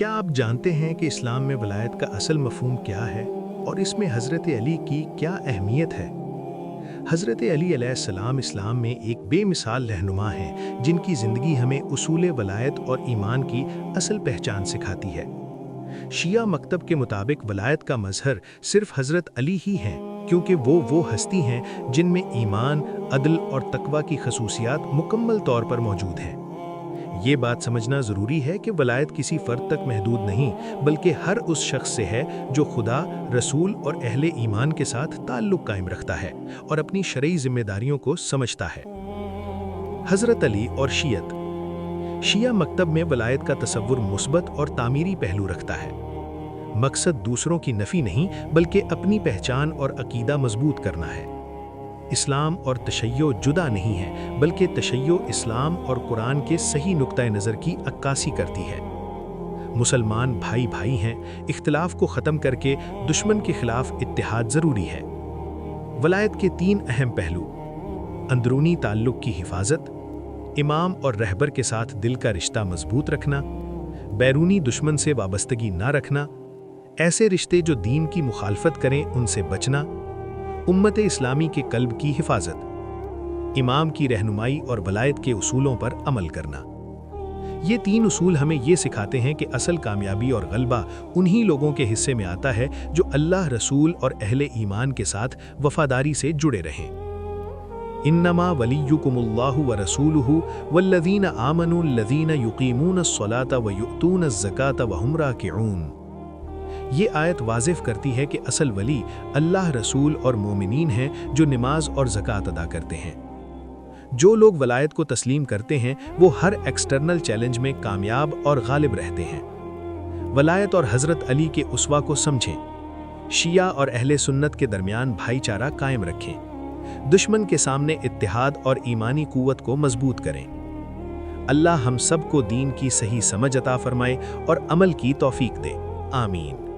क्या आप जानते हैं कि इस्लाम में वलायत का असल मफ़हूम क्या है और इसमें हज़रत अली की क्या अहमियत है? हज़रत अली अलैहिस्सलाम इस्लाम में एक बेमिसाल रहनुमा हैं जिनकी ज़िंदगी हमें उसूल वलायत और ईमान की असल पहचान सिखाती है। शिया मकतब के मुताबिक वलायत का मज़हर सिर्फ हज़रत अली ही हैं, क्योंकि वो हस्ती हैं जिनमें ईमान, अदल और तकवा की खसूसियात मुकम्मल तौर पर मौजूद हैं। ये बात समझना ज़रूरी है कि वलायत किसी फ़र्द तक महदूद नहीं, बल्कि हर उस शख्स से है जो खुदा, रसूल और अहले ईमान के साथ ताल्लुक़ कायम रखता है और अपनी शरई ज़िम्मेदारियों को समझता है। हज़रत अली और शियत। शिया मकतब में वलायत का तसव्वुर मुस्बत और तामीरी पहलू रखता है। मकसद दूसरों की नफ़ी नहीं, बल्कि अपनी पहचान और अकीदा मजबूत करना है। इस्लाम और तशय्यो जुदा नहीं है, बल्कि तशय्यो इस्लाम और कुरान के सही नुक्ता नज़र की अक्कासी करती है। मुसलमान भाई भाई हैं, इख्तिलाफ को ख़त्म करके दुश्मन के खिलाफ इत्तिहाद ज़रूरी है। वलायत के 3 अहम पहलू: अंदरूनी ताल्लुक़ की हिफाजत, इमाम और रहबर के साथ दिल का रिश्ता मजबूत रखना, बैरूनी दुश्मन से वाबस्तगी ना रखना, ऐसे रिश्ते जो दीन की मुखालफत करें उनसे बचना, उम्मत इस्लामी के कल्ब की हिफाजत, इमाम की रहनुमाई और वलायत के उसूलों पर अमल करना। ये 3 उसूल हमें ये सिखाते हैं कि असल कामयाबी और गलबा उन्हीं लोगों के हिस्से में आता है जो अल्लाह, रसूल और अहले ईमान के साथ वफादारी से जुड़े रहें। इन्नमा वलियुकुमुल्लाहु व रसूलुहु वल्लज़ीना आमनुल्लज़ीना युक़ीमूनस्सलाता व युअतूनज़्ज़काता व हुम राकिऊन। ये आयत वाज़िफ़ करती है कि असल वली अल्लाह, रसूल और मोमिनीन हैं जो नमाज और ज़कात अदा करते हैं। जो लोग वलायत को तस्लीम करते हैं वो हर एक्सटर्नल चैलेंज में कामयाब और गालिब रहते हैं। वलायत और हज़रत अली के उसवा को समझें। शिया और अहले सुन्नत के दरमियान भाईचारा कायम रखें। दुश्मन के सामने इत्तिहाद और ईमानी क़ुव्वत को मजबूत करें। अल्लाह हम सब को दीन की सही समझ अता फरमाए और अमल की तौफीक दे। आमीन।